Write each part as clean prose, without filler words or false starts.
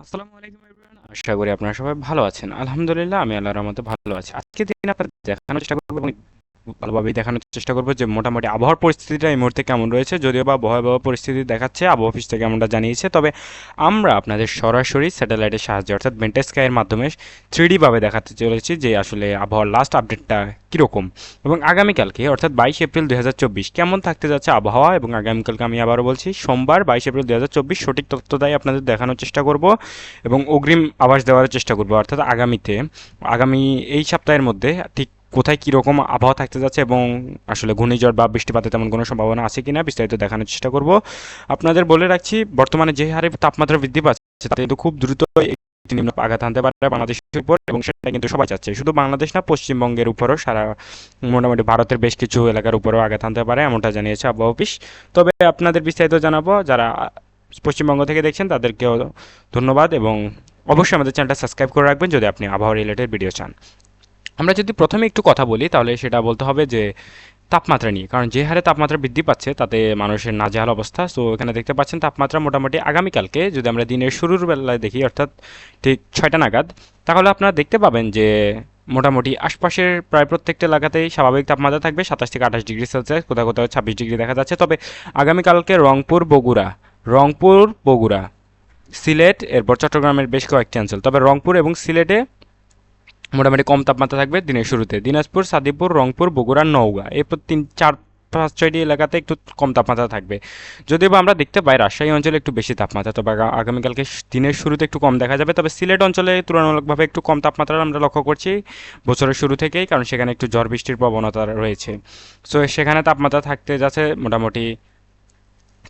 আসসালামু আলাইকুম এভরিওয়ান। আশা করি আপনারা সবাই ভালো আছেন। আলহামদুলিল্লাহ আমি আল্লাহর রহমতে ভালো আছি। আজকে দিন আপনাদের দেখানোর চেষ্টা করব এবং ভালোভাবেই দেখানোর চেষ্টা করব যে মোটামুটি আবহাওয়ার পরিস্থিতিটা এই মুহূর্তে কেমন রয়েছে। যদিও বা ভয়াবহ পরিস্থিতি দেখাচ্ছে আবহাওয়া অফিস থেকে এমনটা জানিয়েছে, তবে আমরা আপনাদের সরাসরি স্যাটেলাইটের সাহায্যে অর্থাৎ বেন্টা স্কাইয়ের মাধ্যমে 3D ভাবে দেখাতে চলেছি যে আসলে আবহাওয়ার লাস্ট আপডেটটা কীরকম এবং আগামীকালকে অর্থাৎ 22 এপ্রিল 2024 কেমন থাকতে যাচ্ছে আবহাওয়া। এবং আগামীকালকে আমি আবারও বলছি সোমবার 22 এপ্রিল 2024 সঠিক তথ্যটাই আপনাদের দেখানোর চেষ্টা করব এবং অগ্রিম আভাস দেওয়ার চেষ্টা করব, অর্থাৎ আগামী এই সপ্তাহের মধ্যে ঠিক কোথায় কীরকম আবহাওয়া থাকতে যাচ্ছে এবং আসলে ঘূর্ণিঝড় বা বৃষ্টিপাতের তেমন কোনো সম্ভাবনা আছে কিনা বিস্তারিত দেখানোর চেষ্টা করব। আপনাদের বলে রাখছি, বর্তমানে যে হারে তাপমাত্রা বৃদ্ধি পাচ্ছে তাতে কিন্তু খুব দ্রুত একটি নিম্ন আঘাত আনতে পারে বাংলাদেশের উপর, এবং সেটা কিন্তু সবাই চাচ্ছে। শুধু বাংলাদেশ না, পশ্চিমবঙ্গের উপরও সারা মোটামুটি ভারতের বেশ কিছু এলাকার উপরেও আঘাত আনতে পারে, এমনটা জানিয়েছে আবহাওয়া অফিস। তবে আপনাদের বিস্তারিত জানাবো। যারা পশ্চিমবঙ্গ থেকে দেখছেন তাদেরকেও ধন্যবাদ এবং অবশ্যই আমাদের চ্যানেলটা সাবস্ক্রাইব করে রাখবেন যদি আপনি আবহাওয়া রিলেটেড ভিডিও চান। আমরা যদি প্রথমে একটু কথা বলি তাহলে সেটা বলতে হবে যে তাপমাত্রা নিয়ে, কারণ যে হারে তাপমাত্রা বৃদ্ধি পাচ্ছে তাতে মানুষের নাজেহাল অবস্থা। সো এখানে দেখতে পাচ্ছেন তাপমাত্রা মোটামুটি আগামীকালকে যদি আমরা দিনের শুরুর বেলায় দেখি অর্থাৎ ঠিক 6টা নাগাদ, তাহলে আপনারা দেখতে পাবেন যে মোটামুটি আশপাশের প্রায় প্রত্যেকটা এলাকাতেই স্বাভাবিক তাপমাত্রা থাকবে 27 থেকে 28 ডিগ্রি সেলসিয়াস, কোথাও কোথাও 26 ডিগ্রি দেখা যাচ্ছে। তবে আগামীকালকে রংপুর বগুড়া সিলেট এরপর চট্টগ্রামের বেশ কয়েকটি অঞ্চল, তবে রংপুর এবং সিলেটে মোটামুটি কম তাপমাত্রা থাকবে দিনের শুরুতে। দিনাজপুর, সাদিপুর, রংপুর, বগুড়া, নওগাঁ এরপর 3, 4, 5, 6টি এলাকাতে একটু কম তাপমাত্রা থাকবে। যদিও বা আমরা দেখতে পাই রাজশাহী অঞ্চলে একটু বেশি তাপমাত্রা, তবে আগামীকালকে দিনের শুরুতে একটু কম দেখা যাবে। তবে সিলেট অঞ্চলে তুলনামূলকভাবে একটু কম তাপমাত্রা আমরা লক্ষ্য করছি বছরের শুরু থেকেই, কারণ সেখানে একটু ঝড় বৃষ্টির প্রবণতা রয়েছে। সো সেখানে তাপমাত্রা থাকতে যাচ্ছে মোটামুটি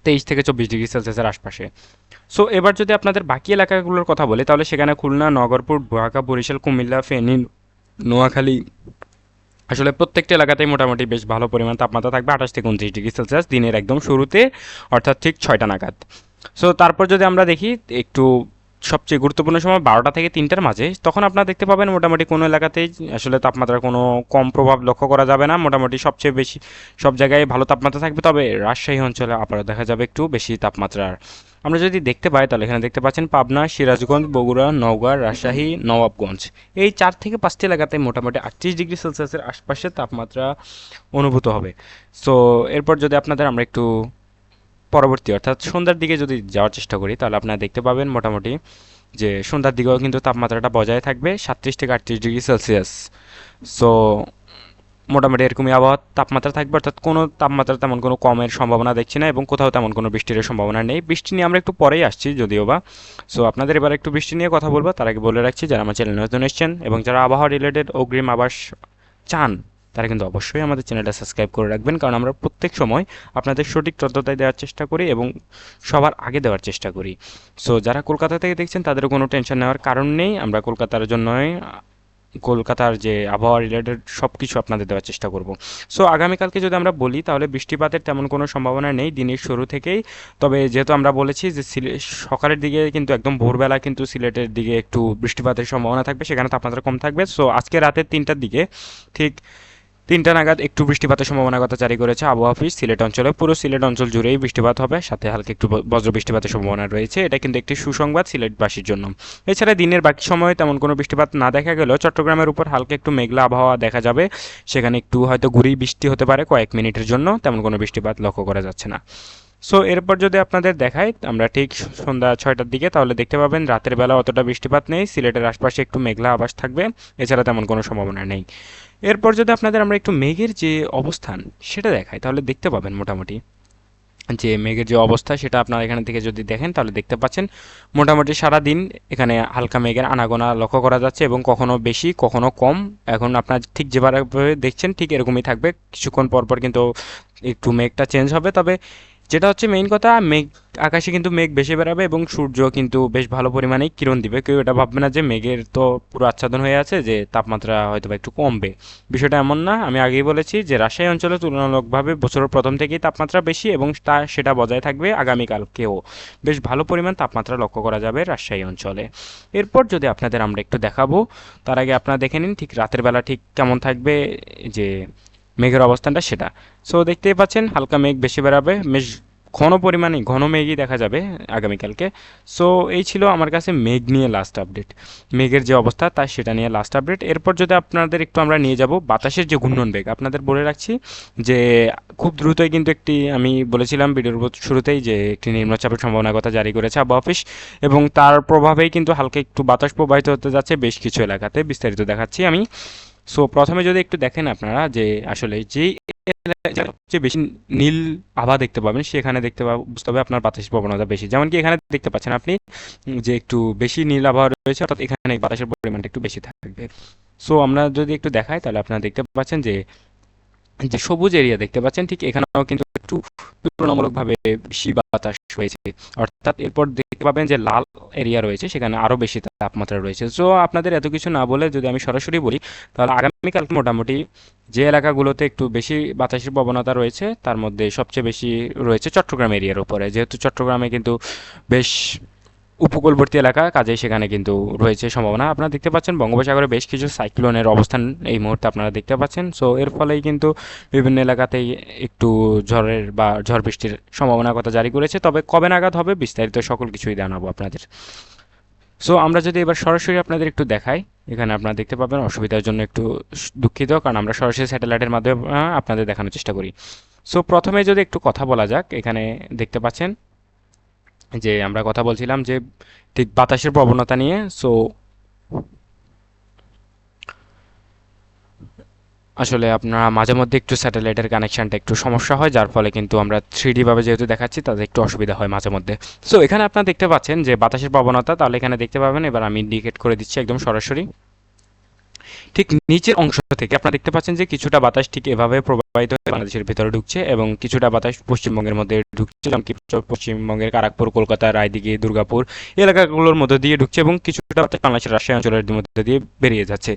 23 থেকে 24 ডিগ্রি সেলসিয়াসের আশপাশে। সো এবার যদি আপনাদের বাকি এলাকাগুলোর কথা বলি তাহলে সেখানে খুলনা, নগরপুর, ঢাকা, বরিশাল, কুমিল্লা, ফেনী, নোয়াখালী আসলে প্রত্যেকটা এলাকাতেই মোটামুটি বেশ ভালো পরিমাণ তাপমাত্রা থাকবে 28 থেকে 29 ডিগ্রি সেলসিয়াস দিনের একদম শুরুতে অর্থাৎ ঠিক 6টা নাগাদ। সো তারপর যদি আমরা দেখি একটু সবচেয়ে গুরুত্বপূর্ণ সময় 12টা থেকে 3টার মাঝে, তখন আপনারা দেখতে পাবেন মোটামুটি কোনো এলাকাতেই আসলে তাপমাত্রার কোনো কম প্রভাব লক্ষ্য করা যাবে না। মোটামুটি সবচেয়ে বেশি সব জায়গায় ভালো তাপমাত্রা থাকবে, তবে রাজশাহী অঞ্চলে আবারও দেখা যাবে একটু বেশি তাপমাত্রার। আমরা যদি দেখতে পাই তাহলে এখানে দেখতে পাচ্ছেন পাবনা, সিরাজগঞ্জ, বগুড়া, নওগাঁ, রাজশাহী, নবাবগঞ্জ এই 4 থেকে 5টি এলাকাতে মোটামুটি 38 ডিগ্রি সেলসিয়াসের আশপাশে তাপমাত্রা অনুভূত হবে। সো এরপর যদি আপনাদের আমরা একটু পরবর্তী অর্থাৎ সন্ধ্যার দিকে যদি যাওয়ার চেষ্টা করি তাহলে আপনারা দেখতে পাবেন মোটামুটি যে সন্ধ্যার দিকেও কিন্তু তাপমাত্রাটা বজায় থাকবে 37 থেকে 38 ডিগ্রি সেলসিয়াস। সো মোটামুটি এরকমই আবহাওয়া তাপমাত্রা থাকবে, অর্থাৎ কোনো তাপমাত্রা তেমন কোনো কমের সম্ভাবনা দেখছি না এবং কোথাও তেমন কোনো বৃষ্টির সম্ভাবনা নেই। বৃষ্টি নিয়ে আমরা একটু পরেই আসছি যদিও বা। সো আপনাদের এবার একটু বৃষ্টি নিয়ে কথা বলবো, তার আগে বলে রাখছি যারা আমার চ্যানেল নতুন এসেছেন এবং যারা আবহাওয়া রিলেটেড অগ্রিম আবাস চান তারা কিন্তু অবশ্যই আমাদের চ্যানেলটা সাবস্ক্রাইব করে রাখবেন, কারণ আমরা প্রত্যেক সময় আপনাদের সঠিক তথ্যটাই দেওয়ার চেষ্টা করি এবং সবার আগে দেওয়ার চেষ্টা করি। সো যারা কলকাতা থেকে দেখছেন তাদের কোনো টেনশন নেওয়ার কারণ নেই, আমরা কলকাতার জন্যই কলকাতার যে আবহাওয়া রিলেটেড সব কিছু আপনাদের দেওয়ার চেষ্টা করব। সো আগামীকালকে যদি আমরা বলি তাহলে বৃষ্টিপাতের তেমন কোনো সম্ভাবনা নেই দিনের শুরু থেকেই। তবে যেহেতু আমরা বলেছি যে সকালের দিকে কিন্তু একদম ভোরবেলা কিন্তু সিলেটের দিকে একটু বৃষ্টিপাতের সম্ভাবনা থাকবে, সেখানে তাপমাত্রা কম থাকবে। সো আজকে রাতের 3টার দিকে ঠিক 3টা নাগাদ একটু বৃষ্টিপাতের সম্ভাবনার কথা জারি করেছে আবহাওয়া অফিস। সিলেট অঞ্চলে পুরো সিলেট অঞ্চল জুড়েই বৃষ্টিপাত হবে, সাথে হালকা একটু বজ্র বৃষ্টিপাতের সম্ভাবনা রয়েছে। এটা কিন্তু একটি সুসংবাদ সিলেটবাসীর জন্য। এছাড়া দিনের বাকি সময়ে তেমন কোনো বৃষ্টিপাত না দেখা গেলেও চট্টগ্রামের উপর হালকা একটু মেঘলা আবহাওয়া দেখা যাবে, সেখানে একটু হয়তো গুঁড়ি বৃষ্টি হতে পারে কয়েক মিনিটের জন্য, তেমন কোনো বৃষ্টিপাত লক্ষ্য করা যাচ্ছে না। সো এরপর যদি আপনাদের দেখাই আমরা ঠিক সন্ধ্যা 6টার দিকে, তাহলে দেখতে পাবেন রাতের বেলা অতটা বৃষ্টিপাত নেই, সিলেটের আশপাশে একটু মেঘলা আভাস থাকবে, এছাড়া তেমন কোনো সম্ভাবনা নেই। এরপর যদি আপনাদের আমরা একটু মেঘের যে অবস্থান সেটা দেখাই তাহলে দেখতে পাবেন মোটামুটি যে মেঘের যে অবস্থা সেটা আপনারা এখান থেকে যদি দেখেন তাহলে দেখতে পাচ্ছেন মোটামুটি সারা দিন এখানে হালকা মেঘের আনাগোনা লক্ষ্য করা যাচ্ছে এবং কখনো বেশি কখনো কম। এখন আপনার ঠিক যেভাবে দেখছেন ঠিক এরকমই থাকবে, কিছুক্ষণ পর পর কিন্তু একটু মেঘটা চেঞ্জ হবে। তবে যেটা হচ্ছে মেইন কথা, মেঘ আকাশে কিন্তু মেঘ বেশি বেরাবে এবং সূর্য কিন্তু বেশ ভালো পরিমাণেই কিরণ দিবে। কেউ এটা ভাববে না যে মেঘের তো পুরো আচ্ছাদন হয়ে আছে যে তাপমাত্রা হয়তো বা একটু কমবে, বিষয়টা এমন না। আমি আগেই বলেছি যে রাজশাহী অঞ্চলে তুলনামূলকভাবে বছরের প্রথম থেকেই তাপমাত্রা বেশি এবং সেটা বজায় থাকবে আগামীকালকেও। বেশ ভালো পরিমাণ তাপমাত্রা লক্ষ্য করা যাবে রাজশাহী অঞ্চলে। এরপর যদি আপনাদের আমরা একটু দেখাবো, তার আগে আপনারা দেখে নিন ঠিক রাতের বেলা ঠিক কেমন থাকবে যে মেঘের অবস্থানটা সেটা। সো দেখতেই পাচ্ছেন হালকা মেঘ বেশি বেরাবে, বেশ ঘন পরিমাণে ঘন মেঘই দেখা যাবে আগামীকালকে। সো এই ছিল আমার কাছে মেঘ নিয়ে লাস্ট আপডেট, মেঘের যে অবস্থা তার সেটা নিয়ে লাস্ট আপডেট। এরপর যদি আপনাদের একটু আমরা নিয়ে যাব বাতাসের যে ঘূর্ণন বেগ, আপনাদের বলে রাখছি যে খুব দ্রুতই কিন্তু একটি, আমি বলেছিলাম ভিডিওর শুরুতেই যে একটি নিম্নচাপের সম্ভাবনার কথা জারি করেছে আবহাওয়া অফিস, এবং তার প্রভাবেই কিন্তু হালকা একটু বাতাস প্রবাহিত হতে যাচ্ছে বেশ কিছু এলাকাতে, বিস্তারিত দেখাচ্ছি আমি। সো প্রথমে যদি একটু দেখেন আপনারা যে আসলে যেই সবচেয়ে বেশি নীল আভা দেখতে পাবেন সেখানে বুঝতে হবে আপনার বাতাসের প্রবণতা বেশি। যেমন কি এখানে দেখতে পাচ্ছেন আপনি যে একটু বেশি নীল আবহাওয়া রয়েছে, অর্থাৎ এখানে বাতাসের পরিমাণটা একটু বেশি থাকবে। সো আমরা যদি একটু দেখাই তাহলে আপনারা দেখতে পাচ্ছেন যে যে সবুজ এরিয়া দেখতে পাচ্ছেন ঠিক এখানেও কিন্তু একটু তুলনামূলকভাবে বেশি বাতাস হয়েছে। অর্থাৎ এরপর দেখতে পাবেন যে লাল এরিয়া রয়েছে সেখানে আরো বেশি তাপমাত্রা রয়েছে। সো আপনাদের এত কিছু না বলে যদি আমি সরাসরি বলি তাহলে আগামীকাল মোটামুটি যে এলাকাগুলোতে একটু বেশি বাতাসের প্রবণতা রয়েছে তার মধ্যে সবচেয়ে বেশি রয়েছে চট্টগ্রাম এরিয়ার উপরে, যেহেতু চট্টগ্রামে কিন্তু বেশ উপকূলবর্তী এলাকা, কাজেই সেখানে কিন্তু রয়েছে সম্ভাবনা। আপনারা দেখতে পাচ্ছেন বঙ্গোপসাগরে বেশ কিছু সাইক্লোনের অবস্থান এই মুহূর্তে আপনারা দেখতে পাচ্ছেন। সো এর ফলেই কিন্তু বিভিন্ন এলাকাতেই একটু ঝড়ের বা ঝড় বৃষ্টির সম্ভাবনার কথা জারি করেছে, তবে কবে নাগাদ হবে বিস্তারিত সকল কিছুই জানাবো আপনাদের। সো আমরা যদি এবার সরাসরি আপনাদের একটু দেখাই, এখানে আপনারা দেখতে পাবেন, অসুবিধার জন্য একটু দুঃখিত, কারণ আমরা সরাসরি স্যাটেলাইটের মাধ্যমে আপনাদের দেখানোর চেষ্টা করি। সো প্রথমে যদি একটু কথা বলা যাক, এখানে দেখতে পাচ্ছেন যে আমরা কথা বলছিলাম যে ঠিক বাতাসের প্রবণতা নিয়ে। সো আসলে আপনারা মাঝে মধ্যে একটু স্যাটেলাইটের কানেকশনটা একটু সমস্যা হয়, যার ফলে কিন্তু আমরা 3D ভাবে যেহেতু দেখাচ্ছি তাতে একটু অসুবিধা হয় মাঝে মধ্যে। সো এখানে আপনারা দেখতে পাচ্ছেন যে বাতাসের প্রবণতা, তাহলে এখানে দেখতে পাবেন, এবার আমি ইন্ডিকেট করে দিচ্ছি একদম সরাসরি। ঠিক নিচের অংশ থেকে আপনারা দেখতে পাচ্ছেন যে কিছুটা বাতাস ঠিক এভাবে প্রবাহিত হয়ে বাংলাদেশের ভিতরে ঢুকছে এবং কিছুটা বাতাস পশ্চিমবঙ্গের মধ্যে ঢুকছে, যেমন কি পশ্চিমবঙ্গের কারাকপুর, কলকাতা, রায়দিঘি, দুর্গাপুর এই এলাকাগুলোর মধ্যে দিয়ে ঢুকছে এবং কিছুটা বাতাস বাংলাদেশের রাজশাহী অঞ্চলের মধ্যে দিয়ে বেরিয়ে যাচ্ছে।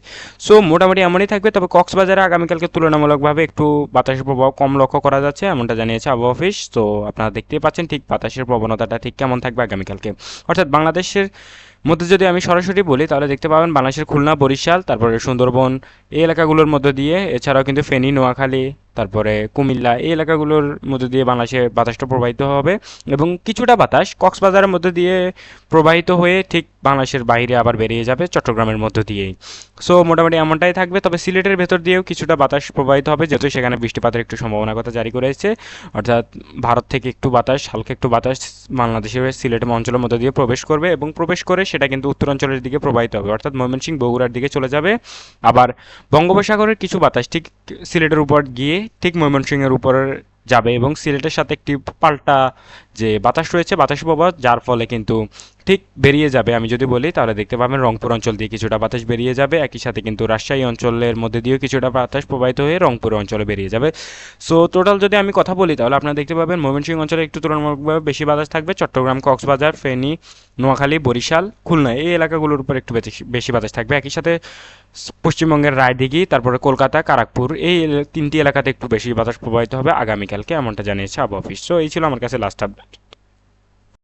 সো মোটামুটি এমনই থাকবে, তবে কক্সবাজারে আগামীকালকে তুলনামূলকভাবে একটু বাতাসের প্রভাব কম লক্ষ্য করা যাচ্ছে, এমনটা জানিয়েছে আবহাওয়া অফিস। তো আপনারা দেখতেই পাচ্ছেন ঠিক বাতাসের প্রবণতাটা ঠিক কেমন থাকবে আগামীকালকে। অর্থাৎ বাংলাদেশের মধ্যে যদি আমি সরাসরি বলি তাহলে দেখতে পাবেন বাংলাদেশের খুলনা, বরিশাল, তারপরে সুন্দরবন এই এলাকাগুলোর মধ্যে দিয়ে, এছাড়াও কিন্তু ফেনী, নোয়াখালী, তারপরে কুমিল্লা এই এলাকাগুলোর মধ্যে দিয়ে বাংলাদেশে বাতাসটা প্রবাহিত হবে এবং কিছুটা বাতাস কক্সবাজারের মধ্যে দিয়ে প্রবাহিত হয়ে ঠিক বাংলাদেশের বাইরে আবার বেরিয়ে যাবে চট্টগ্রামের মধ্য দিয়েই। সো মোটামুটি এমনটাই থাকবে, তবে সিলেটের ভেতর দিয়েও কিছুটা বাতাস প্রবাহিত হবে, যেহেতু সেখানে বৃষ্টিপাতের একটু সম্ভাবনার কথা জারি করেছে। অর্থাৎ ভারত থেকে একটু বাতাস, হালকা একটু বাতাস বাংলাদেশের সিলেট অঞ্চলের মধ্যে দিয়ে প্রবেশ করবে এবং প্রবেশ করে সেটা কিন্তু উত্তরাঞ্চলের দিকে প্রবাহিত হবে, অর্থাৎ ময়মনসিংহ, বগুড়ার দিকে চলে যাবে। আবার বঙ্গোপসাগরের কিছু বাতাস ঠিক সিলেটের উপর গিয়ে ঠিক ময়মনসিংহের উপর যাবে এবং সিলেটের সাথে একটি পাল্টা যে বাতাস রয়েছে, বাতাস প্রবাহ, যার ফলে কিন্তু ঠিক বেরিয়ে যাবে। আমি যদি বলি তাহলে দেখতে পাবেন রংপুর অঞ্চল দিয়ে কিছুটা বাতাস বেরিয়ে যাবে, একই সাথে কিন্তু রাজশাহী অঞ্চলের মধ্যে দিয়েও কিছুটা বাতাস প্রবাহিত হয়ে রংপুর অঞ্চলে বেরিয়ে যাবে। সো টোটাল যদি আমি কথা বলি তাহলে আপনারা দেখতে পাবেন ময়মনসিংহ অঞ্চলে একটু তুলনামূলকভাবে বেশি বাতাস থাকবে, চট্টগ্রাম, কক্সবাজার, ফেনী, নোয়াখালী, বরিশাল, খুলনা এই এলাকাগুলোর উপর একটু বেশি বাতাস থাকবে। একই সাথে পশ্চিমবঙ্গের রায়দিঘি, তারপরে কলকাতা, কারাকপুর এই তিনটি এলাকাতে একটু বেশি বাতাস প্রবাহিত হবে আগামীকালকে, এমনটা জানিয়েছে আবহাওয়া অফিস। সো এই ছিল আমার কাছে লাস্ট আপডেট।